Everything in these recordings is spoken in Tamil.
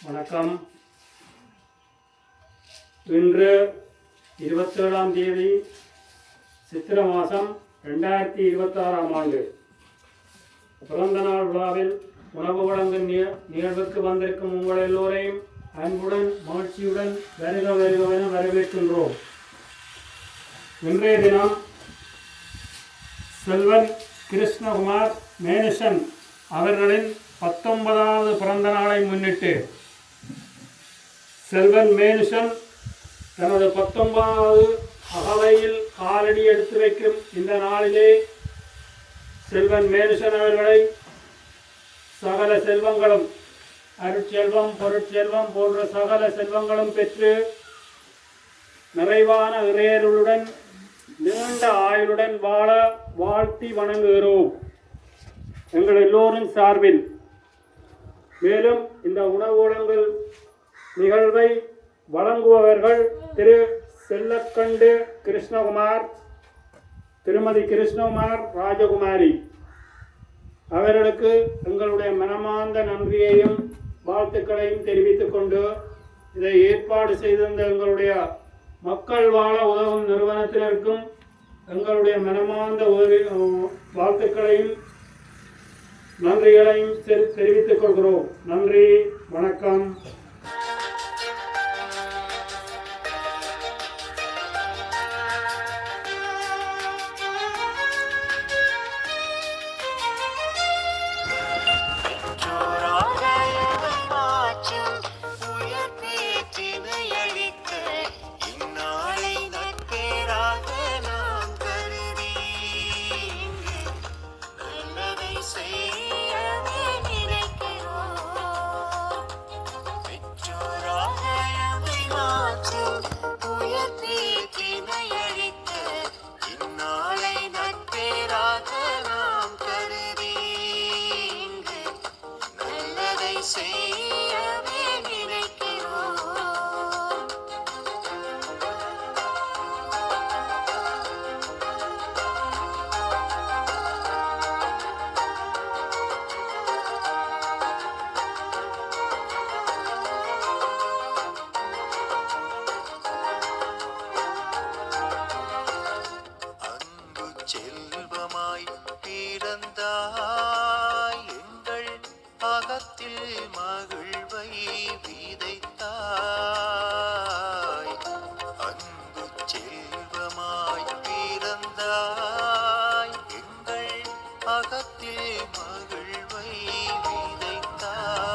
வணக்கம். இன்று 27ஆம் தேதி சித்திரை மாதம் 2026ஆம் ஆண்டு பிறந்தநாள் விழாவில் உணவு வழங்கும் நிகழ்வுக்கு வந்திருக்கும் உங்கள் எல்லோரையும் அன்புடன் மகிழ்ச்சியுடன் வருக வருகவென வரவேற்கின்றோம். இன்றைய தினம் செல்வன் கிருஷ்ணகுமார் மேனிசன் அவர்களின் 19வது பிறந்த நாளை முன்னிட்டு செல்வன் மேனிசன் தனது 19வது அகவையில் காலடி எடுத்து வைக்கும் இந்த நாளிலே செல்வன் மேனிசன் அவர்களை சகல செல்வங்களும் அருட்செல்வம் பொருட்செல்வம் போன்ற சகல செல்வங்களும் பெற்று நிறைவான இறையருளுடன் நீண்ட ஆயுளுடன் வாழ வாழ்த்தி வணங்குகிறோம் எங்கள் எல்லோரின் சார்பில். மேலும் இந்த உணவு வழங்கல் நிகழ்வை வழங்குபவர்கள் திரு செல்லக்கண்டு கிருஷ்ணகுமார், திருமதி கிருஷ்ணகுமார் ராஜகுமாரி அவர்களுக்கு எங்களுடைய மனமார்ந்த நன்றியையும் வாழ்த்துக்களையும் தெரிவித்துக் கொண்டு இதை ஏற்பாடு செய்திருந்த எங்களுடைய மக்கள் வாழ உதவும் நிறுவனத்தினருக்கும் எங்களுடைய மனமார்ந்த வாழ்த்துக்களையும் நன்றிகளையும் தெரிவித்துக் கொள்கிறோம். நன்றி, வணக்கம். செல்வமாய் பிறந்தாய் எங்கள் அகத்தில் மகிழ்வை விதைத்தாய். அன்பு செல்வமாய் பிறந்தாய் எங்கள் அகத்தில் மகிழ்வை விதைத்தாய்.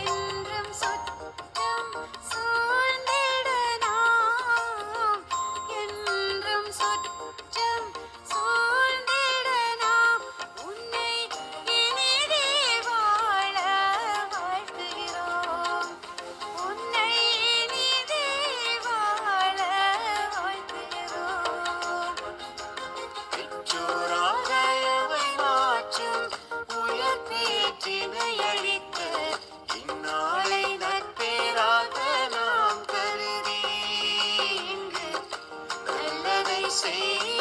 என்றும் சொச்சம் say